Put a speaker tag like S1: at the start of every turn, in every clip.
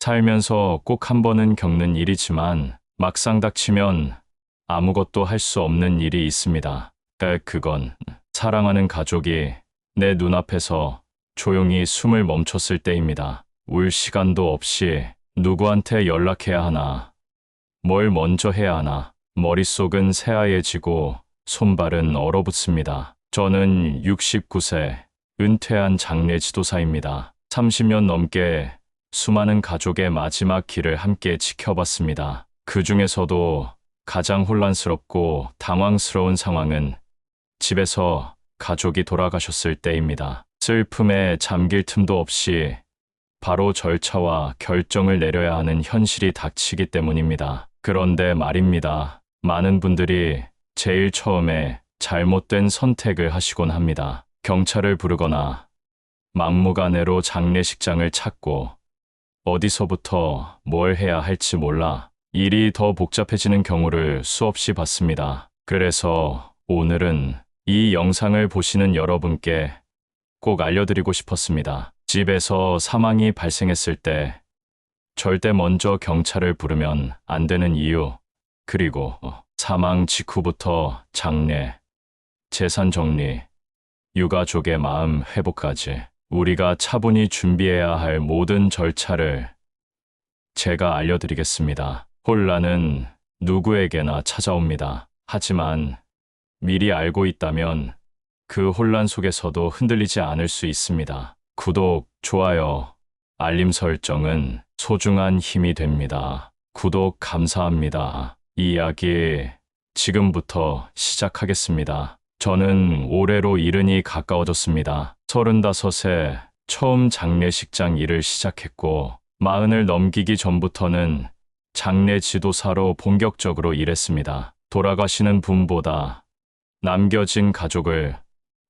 S1: 살면서 꼭 한 번은 겪는 일이지만 막상 닥치면 아무것도 할 수 없는 일이 있습니다. 그건 사랑하는 가족이 내 눈앞에서 조용히 숨을 멈췄을 때입니다. 울 시간도 없이 누구한테 연락해야 하나, 뭘 먼저 해야 하나, 머릿속은 새하얘지고 손발은 얼어붙습니다. 저는 69세, 은퇴한 장례 지도사입니다. 30년 넘게 수많은 가족의 마지막 길을 함께 지켜봤습니다. 그 중에서도 가장 혼란스럽고 당황스러운 상황은 집에서 가족이 돌아가셨을 때입니다. 슬픔에 잠길 틈도 없이 바로 절차와 결정을 내려야 하는 현실이 닥치기 때문입니다. 그런데 말입니다. 많은 분들이 제일 처음에 잘못된 선택을 하시곤 합니다. 경찰을 부르거나 막무가내로 장례식장을 찾고 어디서부터 뭘 해야 할지 몰라 일이 더 복잡해지는 경우를 수없이 봤습니다. 그래서 오늘은 이 영상을 보시는 여러분께 꼭 알려드리고 싶었습니다. 집에서 사망이 발생했을 때 절대 먼저 경찰을 부르면 안 되는 이유, 그리고 사망 직후부터 장례, 재산 정리, 유가족의 마음 회복까지 우리가 차분히 준비해야 할 모든 절차를 제가 알려드리겠습니다. 혼란은 누구에게나 찾아옵니다. 하지만 미리 알고 있다면 그 혼란 속에서도 흔들리지 않을 수 있습니다. 구독, 좋아요, 알림 설정은 소중한 힘이 됩니다. 구독 감사합니다. 이 이야기 지금부터 시작하겠습니다. 저는 올해로 70이 가까워졌습니다. 35세 처음 장례식장 일을 시작했고 40을 넘기기 전부터는 장례 지도사로 본격적으로 일했습니다. 돌아가시는 분보다 남겨진 가족을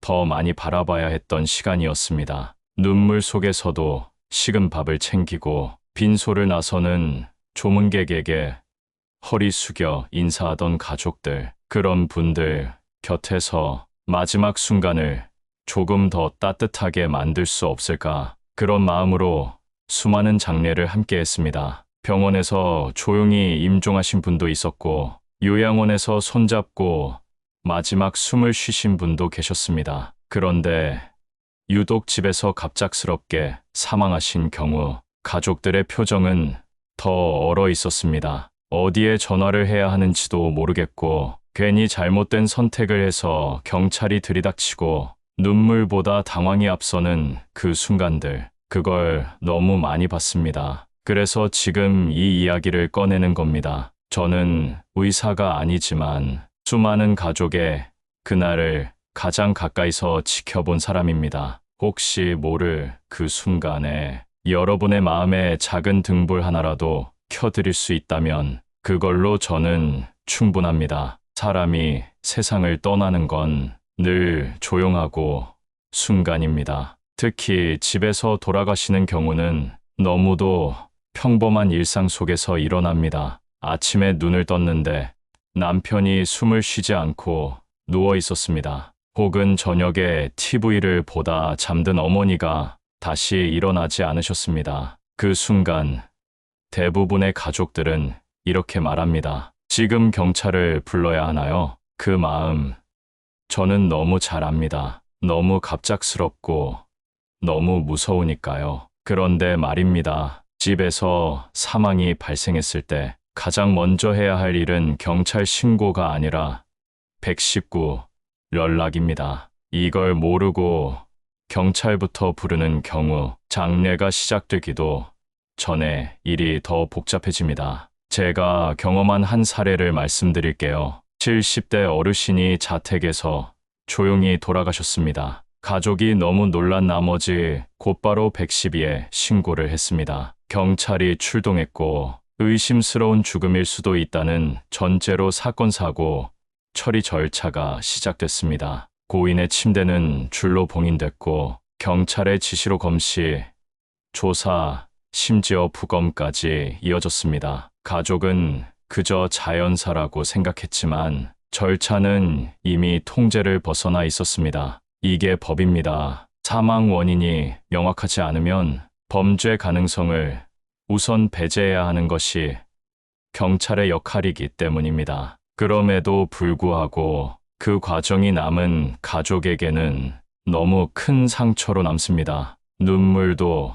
S1: 더 많이 바라봐야 했던 시간이었습니다. 눈물 속에서도 식은 밥을 챙기고 빈소를 나서는 조문객에게 허리 숙여 인사하던 가족들, 그런 분들 곁에서 마지막 순간을 조금 더 따뜻하게 만들 수 없을까, 그런 마음으로 수많은 장례를 함께 했습니다. 병원에서 조용히 임종하신 분도 있었고 요양원에서 손잡고 마지막 숨을 쉬신 분도 계셨습니다. 그런데 유독 집에서 갑작스럽게 사망하신 경우 가족들의 표정은 더 얼어 있었습니다. 어디에 전화를 해야 하는지도 모르겠고 괜히 잘못된 선택을 해서 경찰이 들이닥치고 눈물보다 당황이 앞서는 그 순간들, 그걸 너무 많이 봤습니다. 그래서 지금 이 이야기를 꺼내는 겁니다. 저는 의사가 아니지만 수많은 가족의 그날을 가장 가까이서 지켜본 사람입니다. 혹시 모를 그 순간에 여러분의 마음에 작은 등불 하나라도 켜드릴 수 있다면 그걸로 저는 충분합니다. 사람이 세상을 떠나는 건 늘 조용하고 순간입니다. 특히 집에서 돌아가시는 경우는 너무도 평범한 일상 속에서 일어납니다. 아침에 눈을 떴는데 남편이 숨을 쉬지 않고 누워 있었습니다. 혹은 저녁에 TV를 보다 잠든 어머니가 다시 일어나지 않으셨습니다. 그 순간 대부분의 가족들은 이렇게 말합니다. 지금 경찰을 불러야 하나요? 그 마음 저는 너무 잘 압니다. 너무 갑작스럽고 너무 무서우니까요. 그런데 말입니다. 집에서 사망이 발생했을 때 가장 먼저 해야 할 일은 경찰 신고가 아니라 119 연락입니다. 이걸 모르고 경찰부터 부르는 경우 장례가 시작되기도 전에 일이 더 복잡해집니다. 제가 경험한 한 사례를 말씀드릴게요. 70대 어르신이 자택에서 조용히 돌아가셨습니다. 가족이 너무 놀란 나머지 곧바로 112에 신고를 했습니다. 경찰이 출동했고 의심스러운 죽음일 수도 있다는 전제로 사건 사고 처리 절차가 시작됐습니다. 고인의 침대는 줄로 봉인됐고 경찰의 지시로 검시, 조사, 심지어 부검까지 이어졌습니다. 가족은 그저 자연사라고 생각했지만 절차는 이미 통제를 벗어나 있었습니다. 이게 법입니다. 사망 원인이 명확하지 않으면 범죄 가능성을 우선 배제해야 하는 것이 경찰의 역할이기 때문입니다. 그럼에도 불구하고 그 과정이 남은 가족에게는 너무 큰 상처로 남습니다. 눈물도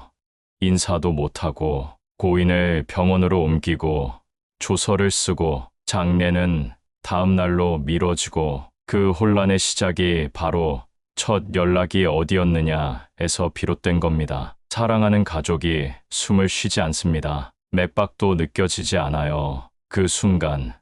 S1: 인사도 못하고 고인을 병원으로 옮기고 조서를 쓰고 장례는 다음 날로 미뤄지고 그 혼란의 시작이 바로 첫 연락이 어디였느냐에서 비롯된 겁니다. 사랑하는 가족이 숨을 쉬지 않습니다. 맥박도 느껴지지 않아요. 그 순간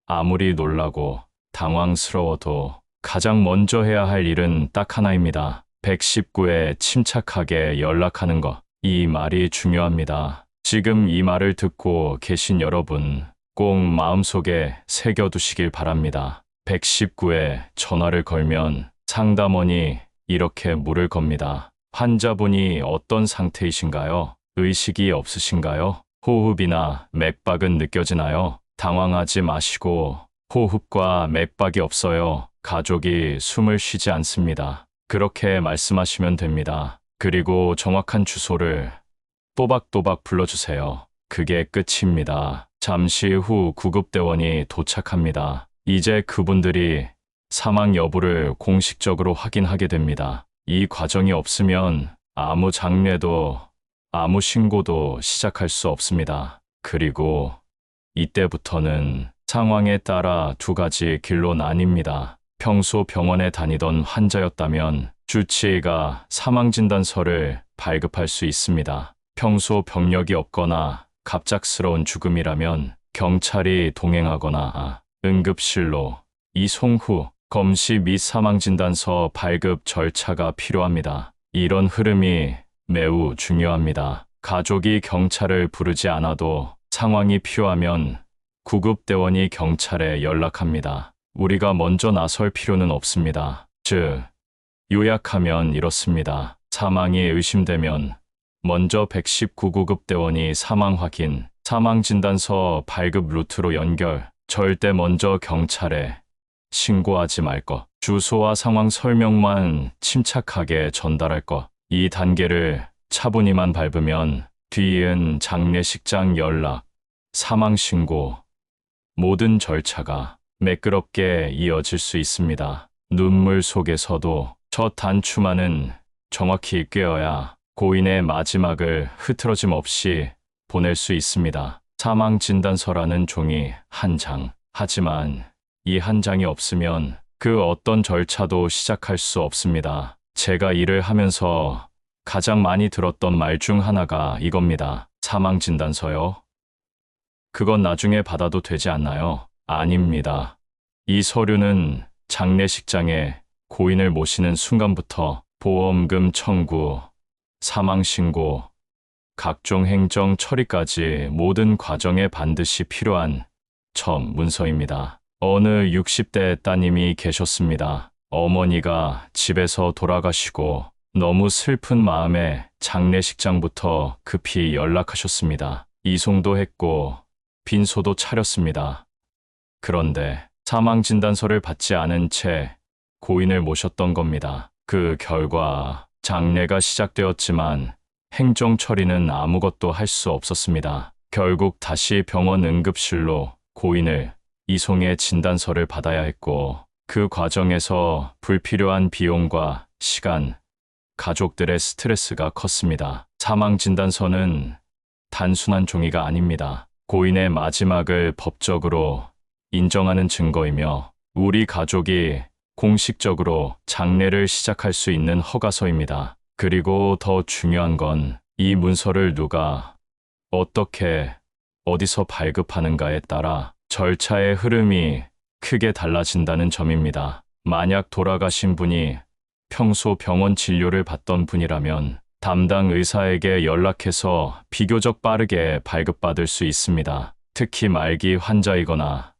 S1: 아무리 놀라고 당황스러워도 가장 먼저 해야 할 일은 딱 하나입니다. 119에 침착하게 연락하는 것. 이 말이 중요합니다. 지금 이 말을 듣고 계신 여러분, 꼭 마음속에 새겨두시길 바랍니다. 119에 전화를 걸면 상담원이 이렇게 물을 겁니다. 환자분이 어떤 상태이신가요? 의식이 없으신가요? 호흡이나 맥박은 느껴지나요? 당황하지 마시고 호흡과 맥박이 없어요. 가족이 숨을 쉬지 않습니다. 그렇게 말씀하시면 됩니다. 그리고 정확한 주소를 또박또박 불러주세요. 그게 끝입니다. 잠시 후 구급대원이 도착합니다. 이제 그분들이 사망 여부를 공식적으로 확인하게 됩니다. 이 과정이 없으면 아무 장례도 아무 신고도 시작할 수 없습니다. 그리고 이때부터는 상황에 따라 두 가지 길로 나뉩니다. 평소 병원에 다니던 환자였다면 주치의가 사망진단서를 발급할 수 있습니다. 평소 병력이 없거나 갑작스러운 죽음이라면 경찰이 동행하거나 응급실로 이송 후 검시 및 사망진단서 발급 절차가 필요합니다. 이런 흐름이 매우 중요합니다. 가족이 경찰을 부르지 않아도 상황이 필요하면 구급대원이 경찰에 연락합니다. 우리가 먼저 나설 필요는 없습니다. 즉, 요약하면 이렇습니다. 사망이 의심되면 먼저 119 구급대원이 사망 확인, 사망진단서 발급 루트로 연결, 절대 먼저 경찰에 신고하지 말 것, 주소와 상황 설명만 침착하게 전달할 것, 이 단계를 차분히만 밟으면 뒤이은 장례식장 연락, 사망 신고, 모든 절차가 매끄럽게 이어질 수 있습니다. 눈물 속에서도 첫 단추만은 정확히 꿰어야 고인의 마지막을 흐트러짐 없이 보낼 수 있습니다. 사망진단서라는 종이 한 장. 하지만 이 한 장이 없으면 그 어떤 절차도 시작할 수 없습니다. 제가 일을 하면서 가장 많이 들었던 말 중 하나가 이겁니다. 사망진단서요? 그건 나중에 받아도 되지 않나요? 아닙니다. 이 서류는 장례식장에 고인을 모시는 순간부터 보험금 청구, 사망신고, 각종 행정 처리까지 모든 과정에 반드시 필요한 첫 문서입니다. 어느 60대 따님이 계셨습니다. 어머니가 집에서 돌아가시고 너무 슬픈 마음에 장례식장부터 급히 연락하셨습니다. 이송도 했고 빈소도 차렸습니다. 그런데 사망진단서를 받지 않은 채 고인을 모셨던 겁니다. 그 결과 장례가 시작되었지만 행정 처리는 아무것도 할 수 없었습니다. 결국 다시 병원 응급실로 고인을 이송해 진단서를 받아야 했고 그 과정에서 불필요한 비용과 시간, 가족들의 스트레스가 컸습니다. 사망진단서는 단순한 종이가 아닙니다. 고인의 마지막을 법적으로 인정하는 증거이며 우리 가족이 공식적으로 장례를 시작할 수 있는 허가서입니다. 그리고 더 중요한 건 이 문서를 누가, 어떻게, 어디서 발급하는가에 따라 절차의 흐름이 크게 달라진다는 점입니다. 만약 돌아가신 분이 평소 병원 진료를 받던 분이라면 담당 의사에게 연락해서 비교적 빠르게 발급받을 수 있습니다. 특히 말기 환자이거나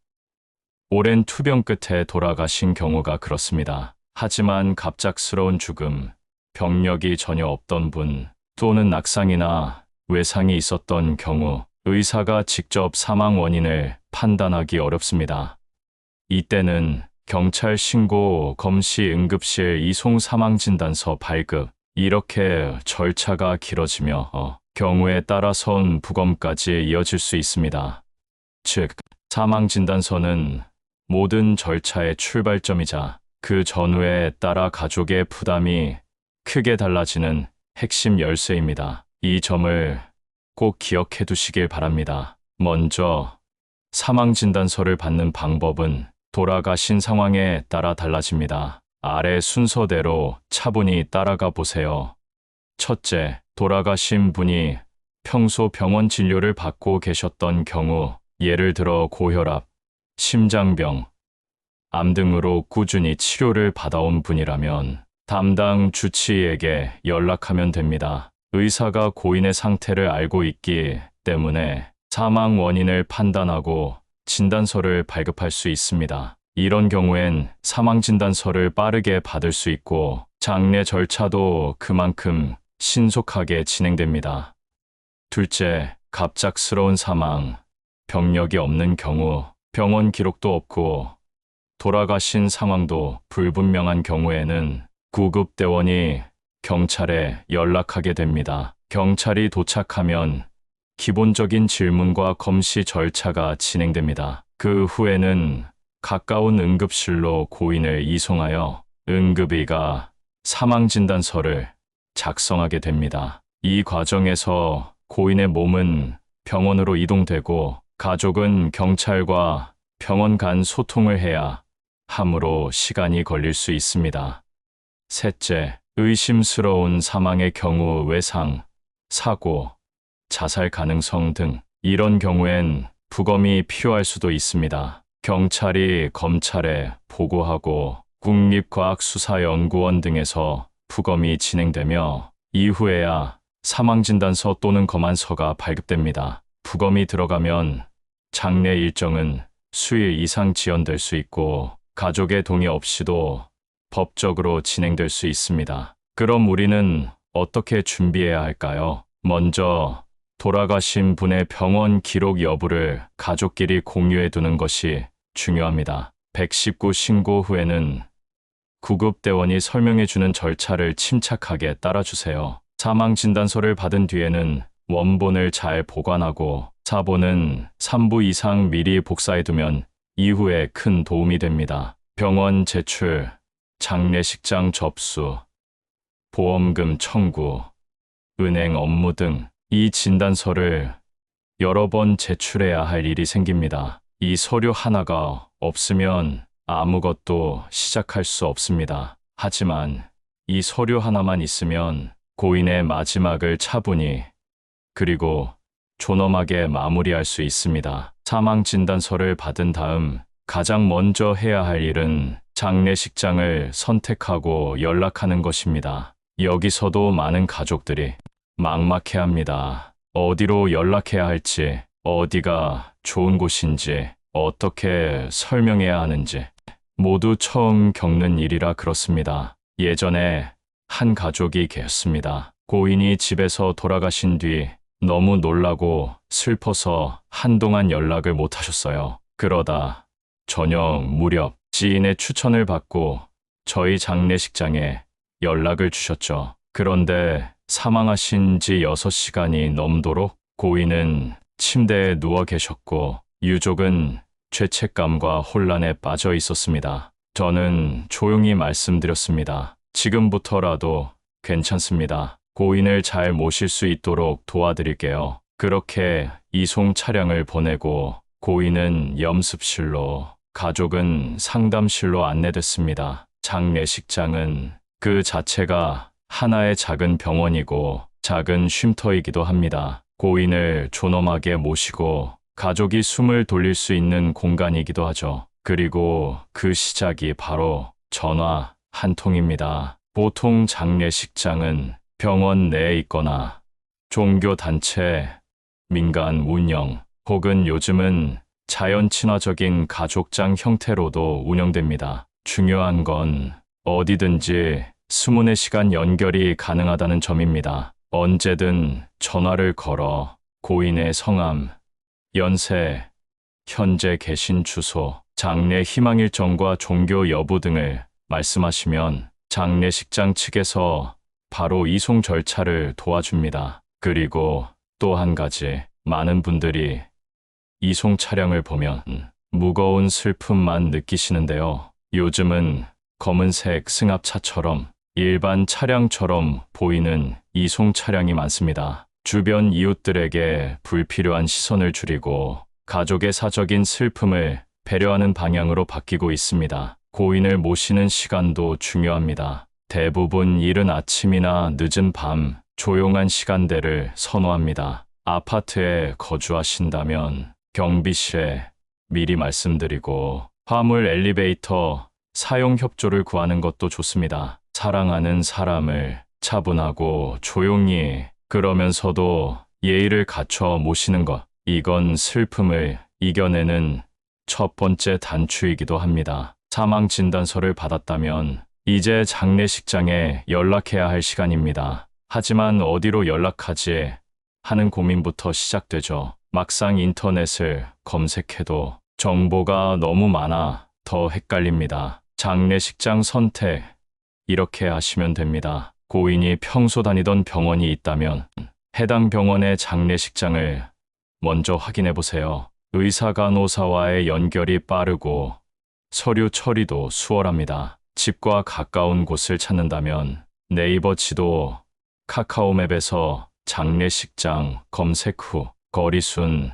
S1: 오랜 투병 끝에 돌아가신 경우가 그렇습니다. 하지만 갑작스러운 죽음, 병력이 전혀 없던 분, 또는 낙상이나 외상이 있었던 경우 의사가 직접 사망 원인을 판단하기 어렵습니다. 이때는 경찰 신고, 검시, 응급실, 이송 사망진단서 발급, 이렇게 절차가 길어지며 경우에 따라선 부검까지 이어질 수 있습니다. 즉, 사망진단서는 모든 절차의 출발점이자 그 전후에 따라 가족의 부담이 크게 달라지는 핵심 열쇠입니다. 이 점을 꼭 기억해 두시길 바랍니다. 먼저, 사망진단서를 받는 방법은 돌아가신 상황에 따라 달라집니다. 아래 순서대로 차분히 따라가 보세요. 첫째, 돌아가신 분이 평소 병원 진료를 받고 계셨던 경우, 예를 들어 고혈압, 심장병, 암 등으로 꾸준히 치료를 받아온 분이라면 담당 주치의에게 연락하면 됩니다. 의사가 고인의 상태를 알고 있기 때문에 사망 원인을 판단하고 진단서를 발급할 수 있습니다. 이런 경우엔 사망진단서를 빠르게 받을 수 있고 장례 절차도 그만큼 신속하게 진행됩니다. 둘째, 갑작스러운 사망, 병력이 없는 경우, 병원 기록도 없고 돌아가신 상황도 불분명한 경우에는 구급대원이 경찰에 연락하게 됩니다. 경찰이 도착하면 기본적인 질문과 검시 절차가 진행됩니다. 그 후에는 가까운 응급실로 고인을 이송하여 응급의가 사망진단서를 작성하게 됩니다. 이 과정에서 고인의 몸은 병원으로 이동되고 가족은 경찰과 병원 간 소통을 해야 하므로 시간이 걸릴 수 있습니다. 셋째, 의심스러운 사망의 경우 외상, 사고, 자살 가능성 등 이런 경우엔 부검이 필요할 수도 있습니다. 경찰이 검찰에 보고하고 국립과학수사연구원 등에서 부검이 진행되며 이후에야 사망진단서 또는 검안서가 발급됩니다. 부검이 들어가면 장례 일정은 수일 이상 지연될 수 있고 가족의 동의 없이도 법적으로 진행될 수 있습니다. 그럼 우리는 어떻게 준비해야 할까요? 먼저 돌아가신 분의 병원 기록 여부를 가족끼리 공유해 두는 것이 중요합니다. 119 신고 후에는 구급대원이 설명해 주는 절차를 침착하게 따라주세요. 사망진단서를 받은 뒤에는 원본을 잘 보관하고 사본은 3부 이상 미리 복사해 두면 이후에 큰 도움이 됩니다. 병원 제출, 장례식장 접수, 보험금 청구, 은행 업무 등 이 진단서를 여러 번 제출해야 할 일이 생깁니다. 이 서류 하나가 없으면 아무것도 시작할 수 없습니다. 하지만 이 서류 하나만 있으면 고인의 마지막을 차분히 그리고 존엄하게 마무리할 수 있습니다. 사망진단서를 받은 다음 가장 먼저 해야 할 일은 장례식장을 선택하고 연락하는 것입니다. 여기서도 많은 가족들이 막막해합니다. 어디로 연락해야 할지, 어디가 좋은 곳인지, 어떻게 설명해야 하는지 모두 처음 겪는 일이라 그렇습니다. 예전에 한 가족이 계셨습니다. 고인이 집에서 돌아가신 뒤 너무 놀라고 슬퍼서 한동안 연락을 못 하셨어요. 그러다 저녁 무렵 지인의 추천을 받고 저희 장례식장에 연락을 주셨죠. 그런데 사망하신 지 6시간이 넘도록 고인은 침대에 누워 계셨고 유족은 죄책감과 혼란에 빠져 있었습니다. 저는 조용히 말씀드렸습니다. 지금부터라도 괜찮습니다. 고인을 잘 모실 수 있도록 도와드릴게요. 그렇게 이송 차량을 보내고 고인은 염습실로, 가족은 상담실로 안내됐습니다. 장례식장은 그 자체가 하나의 작은 병원이고 작은 쉼터이기도 합니다. 고인을 존엄하게 모시고 가족이 숨을 돌릴 수 있는 공간이기도 하죠. 그리고 그 시작이 바로 전화 한 통입니다. 보통 장례식장은 병원 내에 있거나 종교단체, 민간 운영, 혹은 요즘은 자연 친화적인 가족장 형태로도 운영됩니다. 중요한 건 어디든지 24시간 연결이 가능하다는 점입니다. 언제든 전화를 걸어 고인의 성함, 연세, 현재 계신 주소, 장례 희망 일정과 종교 여부 등을 말씀하시면 장례식장 측에서 바로 이송 절차를 도와줍니다. 그리고 또 한 가지, 많은 분들이 이송 차량을 보면 무거운 슬픔만 느끼시는데요. 요즘은 검은색 승합차처럼 일반 차량처럼 보이는 이송 차량이 많습니다. 주변 이웃들에게 불필요한 시선을 줄이고 가족의 사적인 슬픔을 배려하는 방향으로 바뀌고 있습니다. 고인을 모시는 시간도 중요합니다. 대부분 이른 아침이나 늦은 밤, 조용한 시간대를 선호합니다. 아파트에 거주하신다면 경비실에 미리 말씀드리고 화물 엘리베이터 사용 협조를 구하는 것도 좋습니다. 사랑하는 사람을 차분하고 조용히 그러면서도 예의를 갖춰 모시는 것, 이건 슬픔을 이겨내는 첫 번째 단추이기도 합니다. 사망 진단서를 받았다면 이제 장례식장에 연락해야 할 시간입니다. 하지만 어디로 연락하지 하는 고민부터 시작되죠. 막상 인터넷을 검색해도 정보가 너무 많아 더 헷갈립니다. 장례식장 선택, 이렇게 하시면 됩니다. 고인이 평소 다니던 병원이 있다면 해당 병원의 장례식장을 먼저 확인해 보세요. 의사 간호사와의 연결이 빠르고 서류 처리도 수월합니다. 집과 가까운 곳을 찾는다면 네이버 지도, 카카오맵에서 장례식장 검색 후 거리순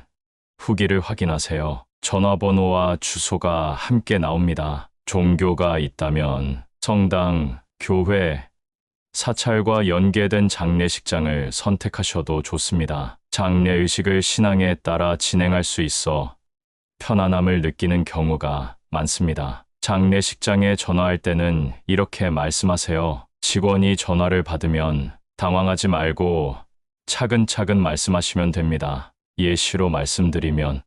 S1: 후기를 확인하세요. 전화번호와 주소가 함께 나옵니다. 종교가 있다면 성당, 교회, 사찰과 연계된 장례식장을 선택하셔도 좋습니다. 장례의식을 신앙에 따라 진행할 수 있어 편안함을 느끼는 경우가 많습니다. 장례식장에 전화할 때는 이렇게 말씀하세요. 직원이 전화를 받으면 당황하지 말고 차근차근 말씀하시면 됩니다. 예시로 말씀드리면,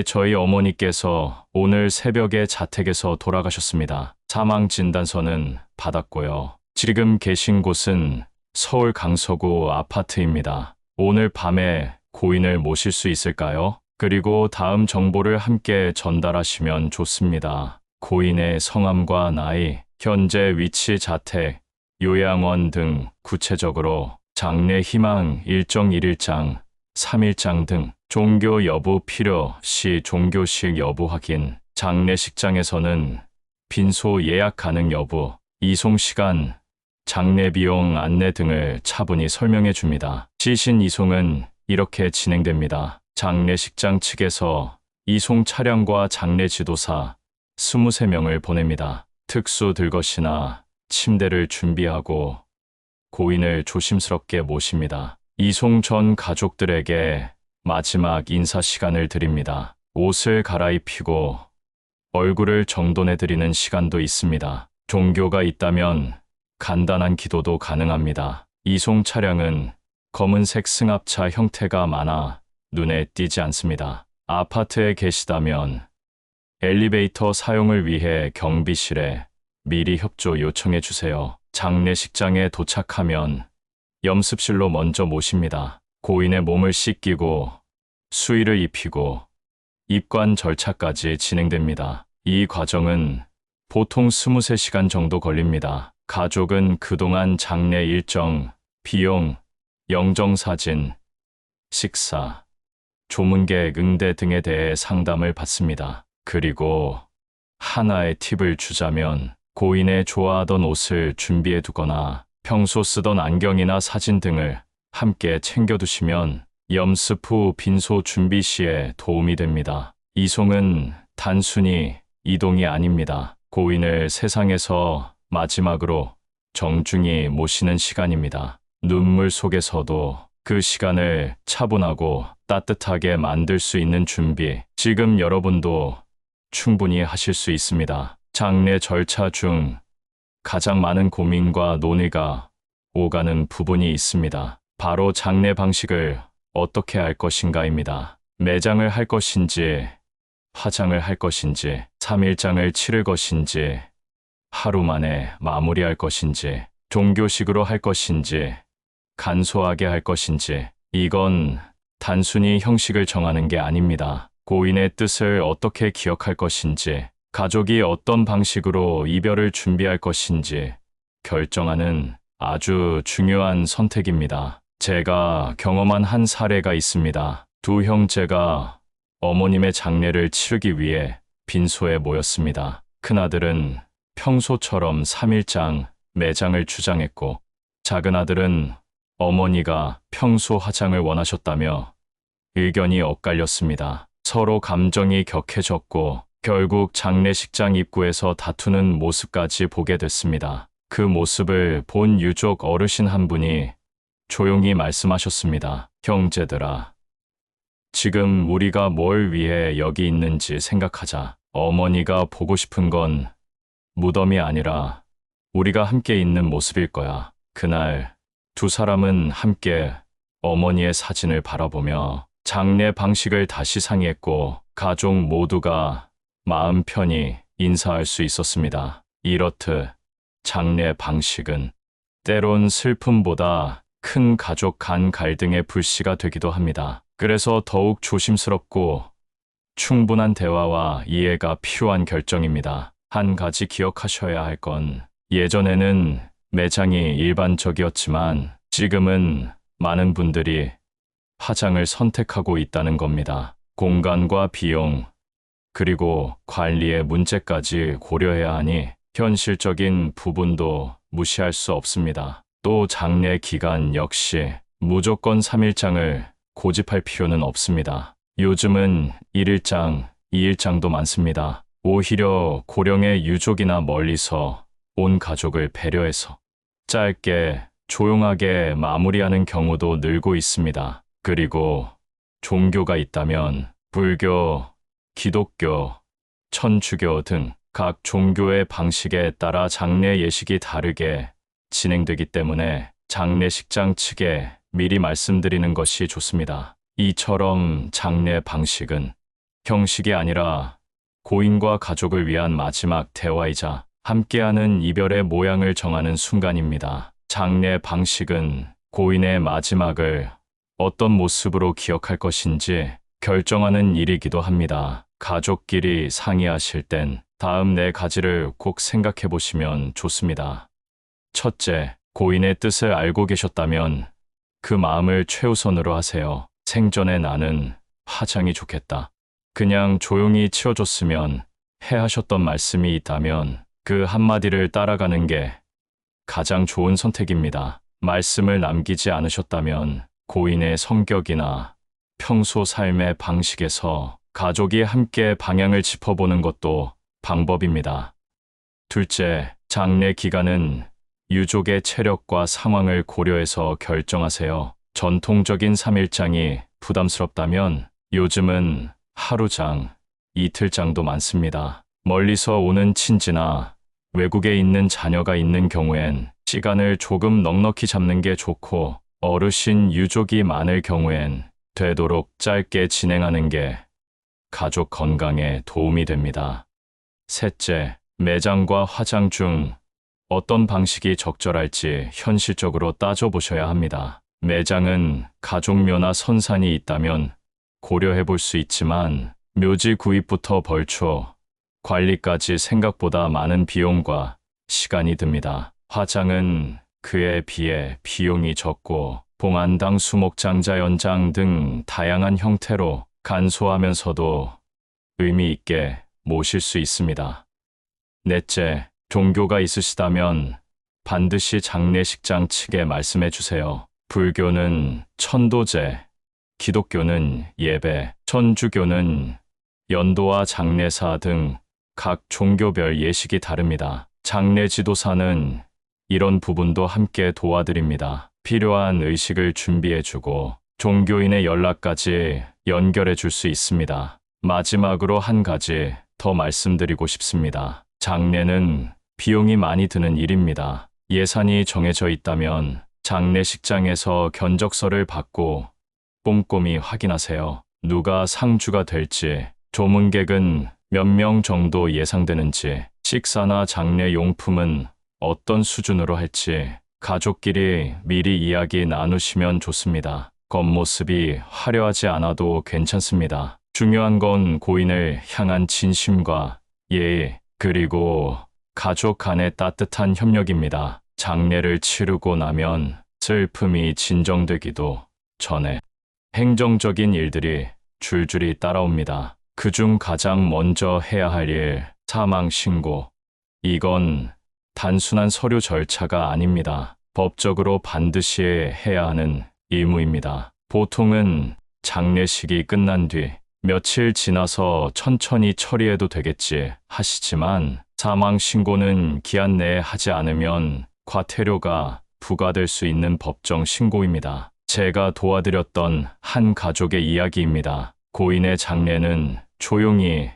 S1: 저희 어머니께서 오늘 새벽에 자택에서 돌아가셨습니다. 사망 진단서는 받았고요. 지금 계신 곳은 서울 강서구 아파트입니다. 오늘 밤에 고인을 모실 수 있을까요? 그리고 다음 정보를 함께 전달하시면 좋습니다. 고인의 성함과 나이, 현재 위치, 자택, 요양원 등 구체적으로 장례 희망 일정 1일장, 3일장 등 종교 여부 필요 시 종교식 여부 확인, 장례식장에서는 빈소 예약 가능 여부, 이송 시간, 장례 비용 안내 등을 차분히 설명해 줍니다. 시신 이송은 이렇게 진행됩니다. 장례식장 측에서 이송 차량과 장례 지도사 23명을 보냅니다. 특수 들것이나 침대를 준비하고 고인을 조심스럽게 모십니다. 이송 전 가족들에게 마지막 인사 시간을 드립니다. 옷을 갈아입히고 얼굴을 정돈해 드리는 시간도 있습니다. 종교가 있다면 간단한 기도도 가능합니다. 이송 차량은 검은색 승합차 형태가 많아 눈에 띄지 않습니다. 아파트에 계시다면 엘리베이터 사용을 위해 경비실에 미리 협조 요청해 주세요. 장례식장에 도착하면 염습실로 먼저 모십니다. 고인의 몸을 씻기고 수의를 입히고 입관 절차까지 진행됩니다. 이 과정은 보통 23시간 정도 걸립니다. 가족은 그동안 장례 일정, 비용, 영정사진, 식사, 조문객 응대 등에 대해 상담을 받습니다. 그리고 하나의 팁을 주자면 고인의 좋아하던 옷을 준비해 두거나 평소 쓰던 안경이나 사진 등을 함께 챙겨두시면 염습 후 빈소 준비 시에 도움이 됩니다. 이송은 단순히 이동이 아닙니다. 고인을 세상에서 마지막으로 정중히 모시는 시간입니다. 눈물 속에서도 그 시간을 차분하고 따뜻하게 만들 수 있는 준비, 지금 여러분도 충분히 하실 수 있습니다. 장례 절차 중 가장 많은 고민과 논의가 오가는 부분이 있습니다. 바로 장례 방식을 어떻게 할 것인가입니다. 매장을 할 것인지, 화장을 할 것인지, 3일장을 치를 것인지, 하루 만에 마무리할 것인지, 종교식으로 할 것인지, 간소하게 할 것인지, 이건 단순히 형식을 정하는 게 아닙니다. 고인의 뜻을 어떻게 기억할 것인지, 가족이 어떤 방식으로 이별을 준비할 것인지 결정하는 아주 중요한 선택입니다. 제가 경험한 한 사례가 있습니다. 두 형제가 어머님의 장례를 치르기 위해 빈소에 모였습니다. 큰아들은 평소처럼 3일장 매장을 주장했고, 작은 아들은 어머니가 평소 화장을 원하셨다며 의견이 엇갈렸습니다. 서로 감정이 격해졌고, 결국 장례식장 입구에서 다투는 모습까지 보게 됐습니다. 그 모습을 본 유족 어르신 한 분이 조용히 말씀하셨습니다. 형제들아, 지금 우리가 뭘 위해 여기 있는지 생각하자. 어머니가 보고 싶은 건 무덤이 아니라 우리가 함께 있는 모습일 거야. 그날 두 사람은 함께 어머니의 사진을 바라보며 장례 방식을 다시 상의했고, 가족 모두가 마음 편히 인사할 수 있었습니다. 이렇듯 장례 방식은 때론 슬픔보다 큰 가족 간 갈등의 불씨가 되기도 합니다. 그래서 더욱 조심스럽고 충분한 대화와 이해가 필요한 결정입니다. 한 가지 기억하셔야 할 건, 예전에는 매장이 일반적이었지만 지금은 많은 분들이 화장을 선택하고 있다는 겁니다. 공간과 비용, 그리고 관리의 문제까지 고려해야 하니 현실적인 부분도 무시할 수 없습니다. 또 장례 기간 역시 무조건 3일장을 고집할 필요는 없습니다. 요즘은 1일장, 2일장도 많습니다. 오히려 고령의 유족이나 멀리서 온 가족을 배려해서 짧게 조용하게 마무리하는 경우도 늘고 있습니다. 그리고 종교가 있다면 불교, 기독교, 천주교 등 각 종교의 방식에 따라 장례 예식이 다르게 진행되기 때문에 장례식장 측에 미리 말씀드리는 것이 좋습니다. 이처럼 장례 방식은 형식이 아니라 고인과 가족을 위한 마지막 대화이자 함께하는 이별의 모양을 정하는 순간입니다. 장례 방식은 고인의 마지막을 어떤 모습으로 기억할 것인지 결정하는 일이기도 합니다. 가족끼리 상의하실 땐 다음 네 가지를 꼭 생각해 보시면 좋습니다. 첫째, 고인의 뜻을 알고 계셨다면 그 마음을 최우선으로 하세요. 생전에 나는 화장이 좋겠다, 그냥 조용히 치워줬으면 해 하셨던 말씀이 있다면 그 한마디를 따라가는 게 가장 좋은 선택입니다. 말씀을 남기지 않으셨다면 고인의 성격이나 평소 삶의 방식에서 가족이 함께 방향을 짚어보는 것도 방법입니다. 둘째, 장례 기간은 유족의 체력과 상황을 고려해서 결정하세요. 전통적인 3일장이 부담스럽다면 요즘은 하루장, 이틀장도 많습니다. 멀리서 오는 친지나 외국에 있는 자녀가 있는 경우엔 시간을 조금 넉넉히 잡는 게 좋고, 어르신 유족이 많을 경우엔 되도록 짧게 진행하는 게 가족 건강에 도움이 됩니다. 셋째, 매장과 화장 중 어떤 방식이 적절할지 현실적으로 따져보셔야 합니다. 매장은 가족묘나 선산이 있다면 고려해 볼 수 있지만 묘지 구입부터 벌초, 관리까지 생각보다 많은 비용과 시간이 듭니다. 화장은 그에 비해 비용이 적고 봉안당 수목장자 연장 등 다양한 형태로 간소하면서도 의미 있게 모실 수 있습니다. 넷째, 종교가 있으시다면 반드시 장례식장 측에 말씀해 주세요. 불교는 천도제, 기독교는 예배, 천주교는 연도와 장례사 등 각 종교별 예식이 다릅니다. 장례 지도사는 이런 부분도 함께 도와드립니다. 필요한 의식을 준비해주고 종교인의 연락까지 연결해 줄 수 있습니다. 마지막으로 한 가지 더 말씀드리고 싶습니다. 장례는 비용이 많이 드는 일입니다. 예산이 정해져 있다면 장례식장에서 견적서를 받고 꼼꼼히 확인하세요. 누가 상주가 될지, 조문객은 몇 명 정도 예상되는지, 식사나 장례 용품은 어떤 수준으로 할지 가족끼리 미리 이야기 나누시면 좋습니다. 겉모습이 화려하지 않아도 괜찮습니다. 중요한 건 고인을 향한 진심과 예의, 그리고 가족 간의 따뜻한 협력입니다. 장례를 치르고 나면 슬픔이 진정되기도 전에 행정적인 일들이 줄줄이 따라옵니다. 그중 가장 먼저 해야 할 일, 사망 신고. 이건 단순한 서류 절차가 아닙니다. 법적으로 반드시 해야 하는 의무입니다. 보통은 장례식이 끝난 뒤 며칠 지나서 천천히 처리해도 되겠지 하시지만 사망 신고는 기한 내에 하지 않으면 과태료가 부과될 수 있는 법정 신고입니다. 제가 도와드렸던 한 가족의 이야기입니다. 고인의 장례는 조용히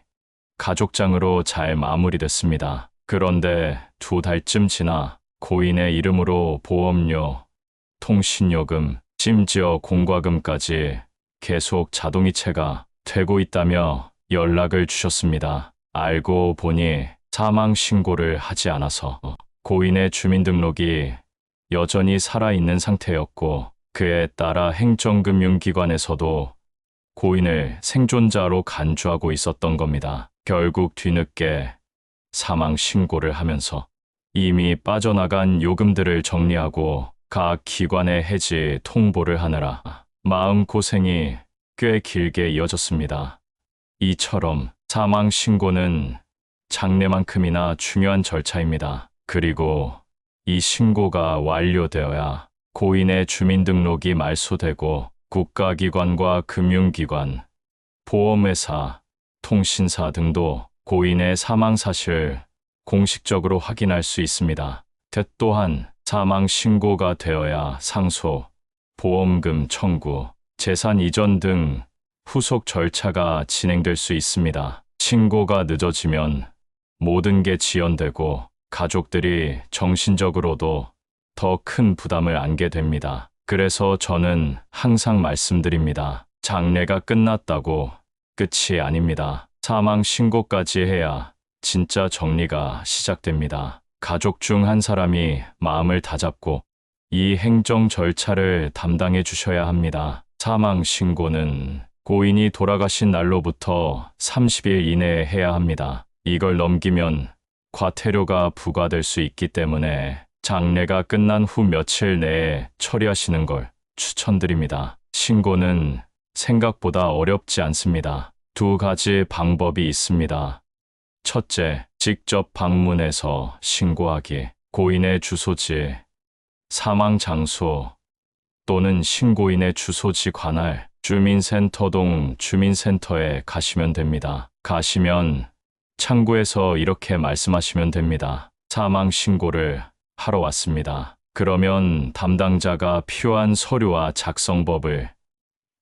S1: 가족장으로 잘 마무리됐습니다. 그런데 2달쯤 지나 고인의 이름으로 보험료, 통신요금, 심지어 공과금까지 계속 자동이체가 되고 있다며 연락을 주셨습니다. 알고 보니 사망 신고를 하지 않아서 고인의 주민등록이 여전히 살아있는 상태였고 그에 따라 행정금융기관에서도 고인을 생존자로 간주하고 있었던 겁니다. 결국 뒤늦게 사망 신고를 하면서 이미 빠져나간 요금들을 정리하고 각 기관에 해지 통보를 하느라 마음고생이 꽤 길게 이어졌습니다. 이처럼 사망 신고는 장례만큼이나 중요한 절차입니다. 그리고 이 신고가 완료되어야 고인의 주민등록이 말소되고 국가기관과 금융기관, 보험회사, 통신사 등도 고인의 사망 사실을 공식적으로 확인할 수 있습니다. 또한 사망 신고가 되어야 상소, 보험금 청구, 재산 이전 등 후속 절차가 진행될 수 있습니다. 신고가 늦어지면 모든 게 지연되고 가족들이 정신적으로도 더 큰 부담을 안게 됩니다. 그래서 저는 항상 말씀드립니다. 장례가 끝났다고 끝이 아닙니다. 사망 신고까지 해야 진짜 정리가 시작됩니다. 가족 중 한 사람이 마음을 다잡고 이 행정 절차를 담당해 주셔야 합니다. 사망 신고는 고인이 돌아가신 날로부터 30일 이내에 해야 합니다. 이걸 넘기면 과태료가 부과될 수 있기 때문에 장례가 끝난 후 며칠 내에 처리하시는 걸 추천드립니다. 신고는 생각보다 어렵지 않습니다. 2가지 방법이 있습니다. 첫째, 직접 방문해서 신고하기. 고인의 주소지, 사망 장소 또는 신고인의 주소지 관할 주민센터 동 주민센터에 가시면 됩니다. 가시면 창구에서 이렇게 말씀하시면 됩니다. 사망 신고를 하러 왔습니다. 그러면 담당자가 필요한 서류와 작성법을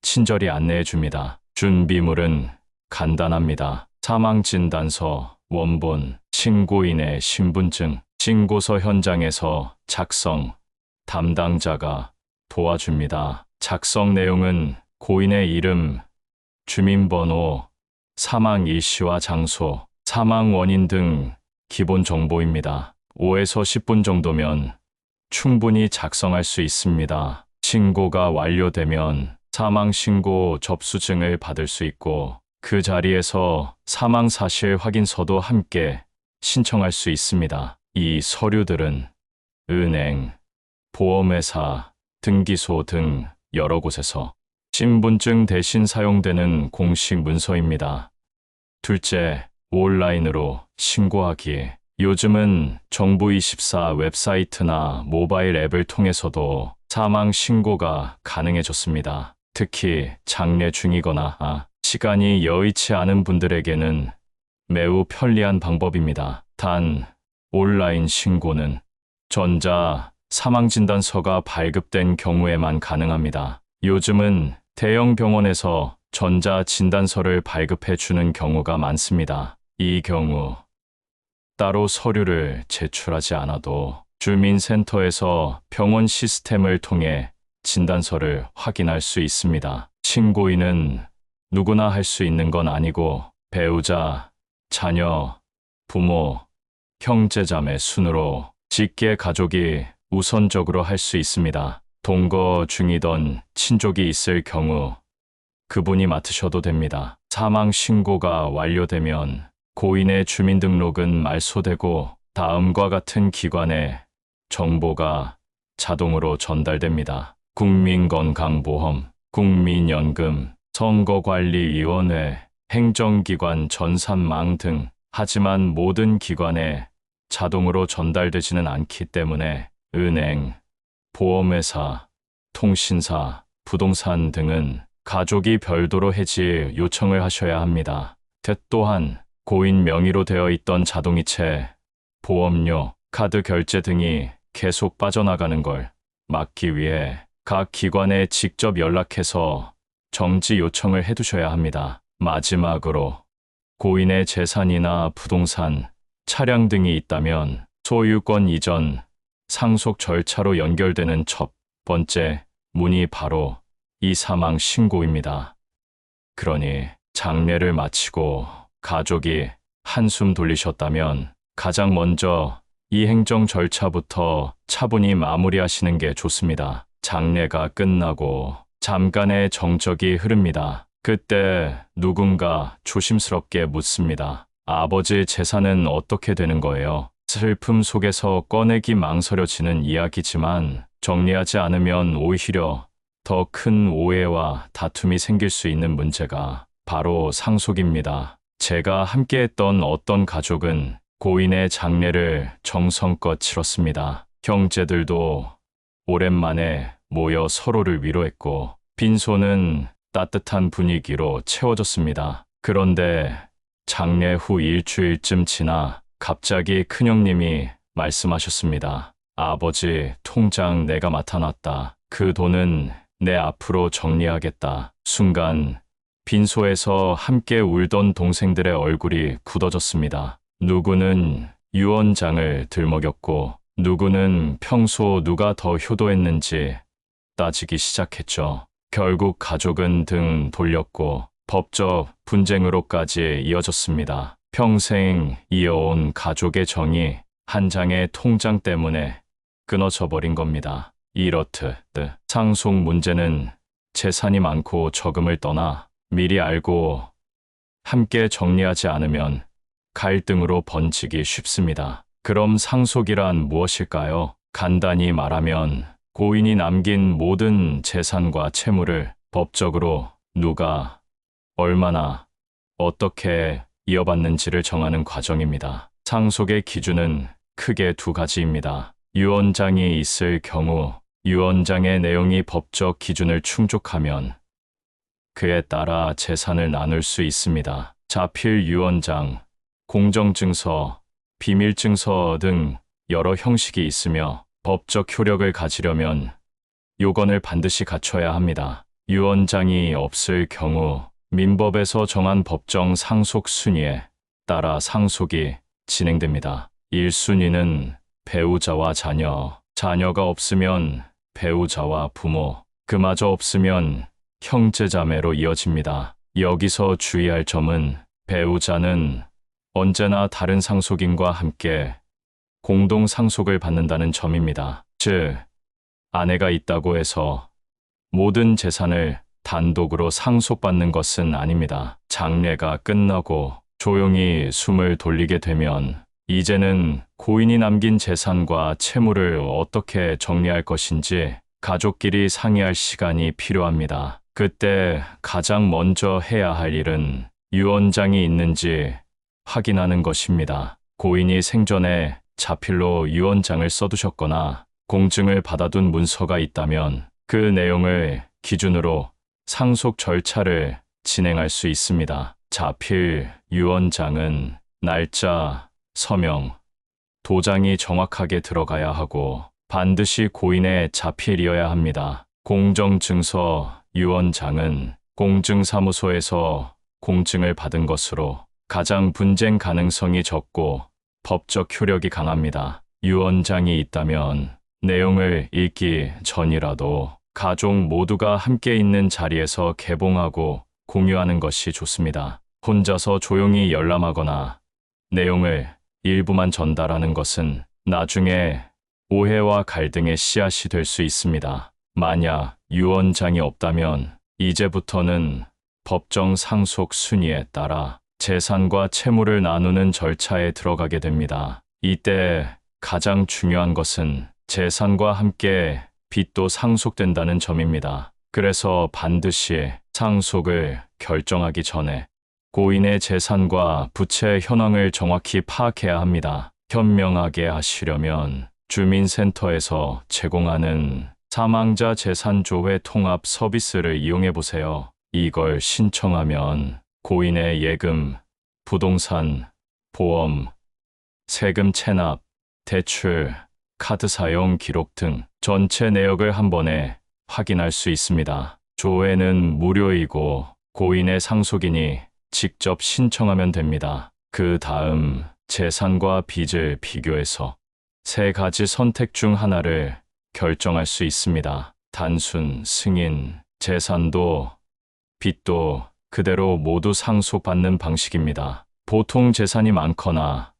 S1: 친절히 안내해 줍니다. 준비물은 간단합니다. 사망진단서, 원본, 신고인의 신분증, 신고서 현장에서 작성, 담당자가 도와줍니다. 작성 내용은 고인의 이름, 주민번호, 사망 일시와 장소, 사망 원인 등 기본 정보입니다. 5에서 10분 정도면 충분히 작성할 수 있습니다. 신고가 완료되면 사망신고 접수증을 받을 수 있고 그 자리에서 사망사실 확인서도 함께 신청할 수 있습니다. 이 서류들은 은행, 보험회사, 등기소 등 여러 곳에서 신분증 대신 사용되는 공식 문서입니다. 둘째, 온라인으로 신고하기. 요즘은 정부24 웹사이트나 모바일 앱을 통해서도 사망 신고가 가능해졌습니다. 특히 장례 중이거나 시간이 여의치 않은 분들에게는 매우 편리한 방법입니다. 단, 온라인 신고는 전자 사망진단서가 발급된 경우에만 가능합니다. 요즘은 대형 병원에서 전자 진단서를 발급해 주는 경우가 많습니다. 이 경우 따로 서류를 제출하지 않아도 주민센터에서 병원 시스템을 통해 진단서를 확인할 수 있습니다. 신고인은 누구나 할 수 있는 건 아니고 배우자, 자녀, 부모, 형제자매 순으로 직계 가족이 우선적으로 할 수 있습니다. 동거 중이던 친족이 있을 경우 그분이 맡으셔도 됩니다. 사망 신고가 완료되면 고인의 주민등록은 말소되고 다음과 같은 기관에 정보가 자동으로 전달됩니다. 국민건강보험, 국민연금, 선거관리위원회, 행정기관 전산망 등. 하지만 모든 기관에 자동으로 전달되지는 않기 때문에 은행, 보험회사, 통신사, 부동산 등은 가족이 별도로 해지 요청을 하셔야 합니다. 또한 고인 명의로 되어 있던 자동이체, 보험료, 카드 결제 등이 계속 빠져나가는 걸 막기 위해 각 기관에 직접 연락해서 정지 요청을 해두셔야 합니다. 마지막으로 고인의 재산이나 부동산, 차량 등이 있다면 소유권 이전, 상속 절차로 연결되는 첫 번째 문이 바로 이 사망 신고입니다. 그러니 장례를 마치고 가족이 한숨 돌리셨다면 가장 먼저 이 행정 절차부터 차분히 마무리하시는 게 좋습니다. 장례가 끝나고 잠깐의 정적이 흐릅니다. 그때 누군가 조심스럽게 묻습니다. 아버지 재산은 어떻게 되는 거예요? 슬픔 속에서 꺼내기 망설여지는 이야기지만 정리하지 않으면 오히려 더 큰 오해와 다툼이 생길 수 있는 문제가 바로 상속입니다. 제가 함께했던 어떤 가족은 고인의 장례를 정성껏 치렀습니다. 형제들도 오랜만에 모여 서로를 위로했고 빈소는 따뜻한 분위기로 채워졌습니다. 그런데 장례 후 일주일쯤 지나 갑자기 큰형님이 말씀하셨습니다. 아버지, 통장 내가 맡아놨다. 그 돈은 내 앞으로 정리하겠다. 순간 빈소에서 함께 울던 동생들의 얼굴이 굳어졌습니다. 누구는 유언장을 들먹였고 누구는 평소 누가 더 효도했는지 따지기 시작했죠. 결국 가족은 등 돌렸고 법적 분쟁으로까지 이어졌습니다. 평생 이어온 가족의 정이 한 장의 통장 때문에 끊어져 버린 겁니다. 이렇듯 상속 문제는 재산이 많고 적음을 떠나 미리 알고 함께 정리하지 않으면 갈등으로 번지기 쉽습니다. 그럼 상속이란 무엇일까요? 간단히 말하면 고인이 남긴 모든 재산과 채무를 법적으로 누가 얼마나 어떻게 이어받는지를 정하는 과정입니다. 상속의 기준은 크게 두 가지입니다. 유언장이 있을 경우 유언장의 내용이 법적 기준을 충족하면 그에 따라 재산을 나눌 수 있습니다. 자필 유언장, 공정증서, 비밀증서 등 여러 형식이 있으며 법적 효력을 가지려면 요건을 반드시 갖춰야 합니다. 유언장이 없을 경우 민법에서 정한 법정 상속 순위에 따라 상속이 진행됩니다. 1순위는 배우자와 자녀, 자녀가 없으면 배우자와 부모, 그마저 없으면 형제자매로 이어집니다. 여기서 주의할 점은 배우자는 언제나 다른 상속인과 함께 공동 상속을 받는다는 점입니다. 즉, 아내가 있다고 해서 모든 재산을 단독으로 상속받는 것은 아닙니다. 장례가 끝나고 조용히 숨을 돌리게 되면 이제는 고인이 남긴 재산과 채무를 어떻게 정리할 것인지 가족끼리 상의할 시간이 필요합니다. 그때 가장 먼저 해야 할 일은 유언장이 있는지 확인하는 것입니다. 고인이 생전에 자필로 유언장을 써두셨거나 공증을 받아둔 문서가 있다면 그 내용을 기준으로 상속 절차를 진행할 수 있습니다. 자필 유언장은 날짜, 서명, 도장이 정확하게 들어가야 하고 반드시 고인의 자필이어야 합니다. 공정증서 유언장은 공증사무소에서 공증을 받은 것으로 가장 분쟁 가능성이 적고 법적 효력이 강합니다. 유언장이 있다면 내용을 읽기 전이라도 가족 모두가 함께 있는 자리에서 개봉하고 공유하는 것이 좋습니다. 혼자서 조용히 열람하거나 내용을 일부만 전달하는 것은 나중에 오해와 갈등의 씨앗이 될 수 있습니다. 만약 유언장이 없다면 이제부터는 법정 상속 순위에 따라 재산과 채무를 나누는 절차에 들어가게 됩니다. 이때 가장 중요한 것은 재산과 함께 빚도 상속된다는 점입니다. 그래서 반드시 상속을 결정하기 전에 고인의 재산과 부채 현황을 정확히 파악해야 합니다. 현명하게 하시려면 주민센터에서 제공하는 사망자 재산조회 통합 서비스를 이용해 보세요. 이걸 신청하면 고인의 예금, 부동산, 보험, 세금 체납, 대출, 카드 사용 기록 등 전체 내역을 한 번에 확인할 수 있습니다. 조회는 무료이고 고인의 상속인이 직접 신청하면 됩니다. 그 다음 재산과 빚을 비교해서 세 가지 선택 중 하나를 결정할 수 있습니다. 단순 승인, 재산도 빚도 그대로 모두 상속받는 방식입니다. 보통 재산이 많거나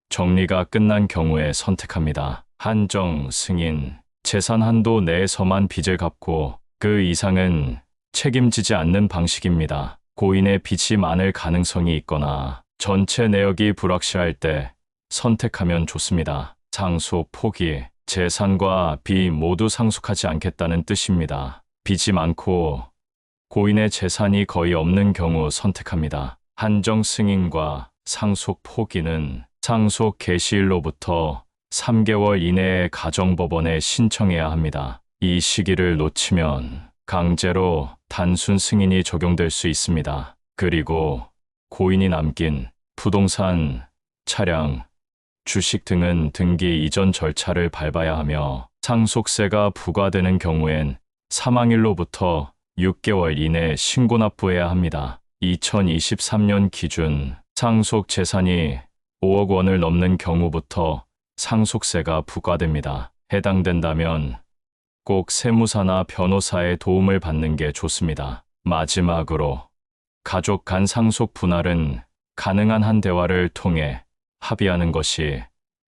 S1: 정리가 끝난 경우에 선택합니다. 한정 승인, 재산 한도 내에서만 빚을 갚고 그 이상은 책임지지 않는 방식입니다. 고인의 빚이 많을 가능성이 있거나 전체 내역이 불확실할 때 선택하면 좋습니다. 상속 포기, 재산과 빚 모두 상속하지 않겠다는 뜻입니다. 빚이 많고 고인의 재산이 거의 없는 경우 선택합니다. 한정 승인과 상속 포기는 상속 개시일로부터 3개월 이내에 가정법원에 신청해야 합니다. 이 시기를 놓치면 강제로 단순 승인이 적용될 수 있습니다. 그리고 고인이 남긴 부동산, 차량, 주식 등은 등기 이전 절차를 밟아야 하며 상속세가 부과되는 경우엔 사망일로부터 6개월 이내 신고 납부해야 합니다. 2023년 기준 상속 재산이 5억 원을 넘는 경우부터 상속세가 부과됩니다. 해당된다면 꼭 세무사나 변호사의 도움을 받는 게 좋습니다. 마지막으로 가족 간 상속 분할은 가능한 한 대화를 통해 합의하는 것이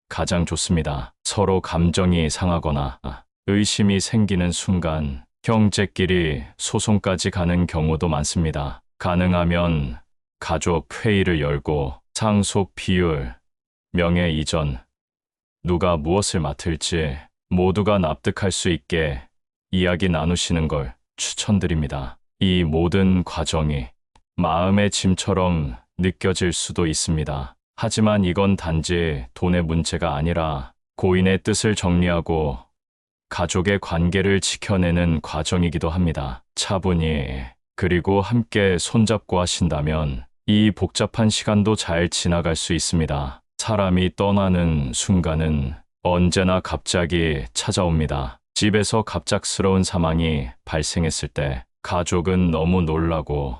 S1: 가장 좋습니다. 서로 감정이 상하거나 의심이 생기는 순간 형제끼리 소송까지 가는 경우도 많습니다. 가능하면 가족 회의를 열고 상속 비율, 명예 이전, 누가 무엇을 맡을지 모두가 납득할 수 있게 이야기 나누시는 걸 추천드립니다. 이 모든 과정이 마음의 짐처럼 느껴질 수도 있습니다. 하지만 이건 단지 돈의 문제가 아니라 고인의 뜻을 정리하고 가족의 관계를 지켜내는 과정이기도 합니다. 차분히 그리고 함께 손잡고 하신다면 이 복잡한 시간도 잘 지나갈 수 있습니다. 사람이 떠나는 순간은 언제나 갑자기 찾아옵니다. 집에서 갑작스러운 사망이 발생했을 때 가족은 너무 놀라고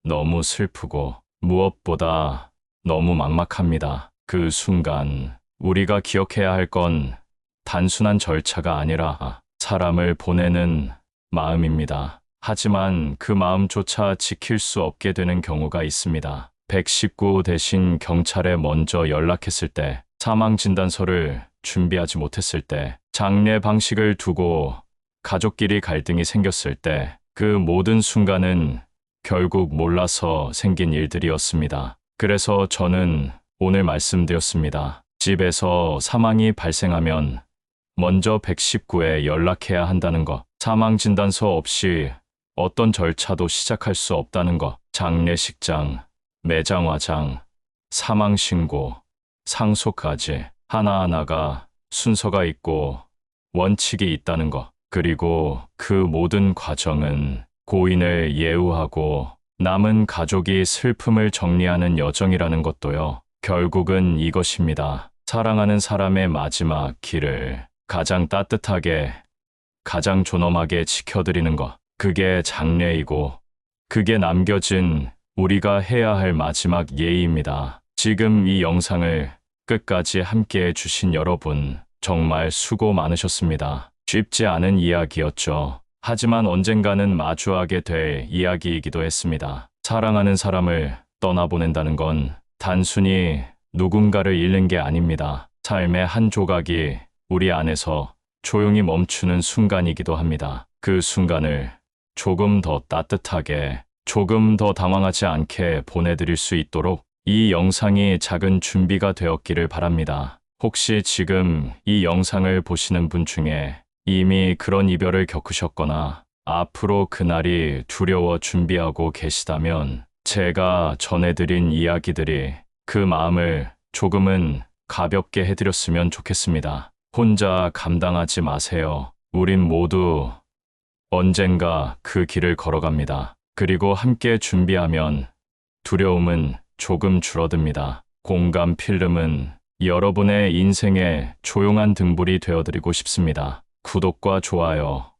S1: 너무 슬프고 무엇보다 너무 막막합니다. 그 순간 우리가 기억해야 할 건 단순한 절차가 아니라 사람을 보내는 마음입니다. 하지만 그 마음조차 지킬 수 없게 되는 경우가 있습니다. 119 대신 경찰에 먼저 연락했을 때, 사망진단서를 준비하지 못했을 때, 장례 방식을 두고 가족끼리 갈등이 생겼을 때, 그 모든 순간은 결국 몰라서 생긴 일들이었습니다. 그래서 저는 오늘 말씀드렸습니다. 집에서 사망이 발생하면 먼저 119에 연락해야 한다는 것, 사망진단서 없이 어떤 절차도 시작할 수 없다는 것, 장례식장, 매장화장, 사망신고, 상속까지 하나하나가 순서가 있고 원칙이 있다는 것, 그리고 그 모든 과정은 고인을 예우하고 남은 가족이 슬픔을 정리하는 여정이라는 것도요. 결국은 이것입니다. 사랑하는 사람의 마지막 길을 가장 따뜻하게, 가장 존엄하게 지켜드리는 것. 그게 장례이고, 그게 남겨진 우리가 해야 할 마지막 예의입니다. 지금 이 영상을 끝까지 함께 해주신 여러분, 정말 수고 많으셨습니다. 쉽지 않은 이야기였죠. 하지만 언젠가는 마주하게 될 이야기이기도 했습니다. 사랑하는 사람을 떠나보낸다는 건 단순히 누군가를 잃는 게 아닙니다. 삶의 한 조각이 우리 안에서 조용히 멈추는 순간이기도 합니다. 그 순간을 조금 더 따뜻하게, 조금 더 당황하지 않게 보내드릴 수 있도록 이 영상이 작은 준비가 되었기를 바랍니다. 혹시 지금 이 영상을 보시는 분 중에 이미 그런 이별을 겪으셨거나 앞으로 그날이 두려워 준비하고 계시다면 제가 전해드린 이야기들이 그 마음을 조금은 가볍게 해드렸으면 좋겠습니다. 혼자 감당하지 마세요. 우린 모두 언젠가 그 길을 걸어갑니다. 그리고 함께 준비하면 두려움은 조금 줄어듭니다. 공감 필름은 여러분의 인생의 조용한 등불이 되어드리고 싶습니다. 구독과 좋아요,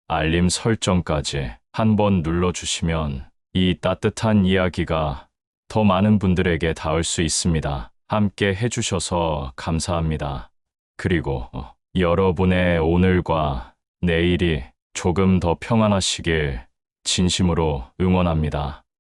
S1: 알림 설정까지 한번 눌러주시면 이 따뜻한 이야기가 더 많은 분들에게 닿을 수 있습니다. 함께 해주셔서 감사합니다. 그리고 여러분의 오늘과 내일이 조금 더 평안하시길 진심으로 응원합니다.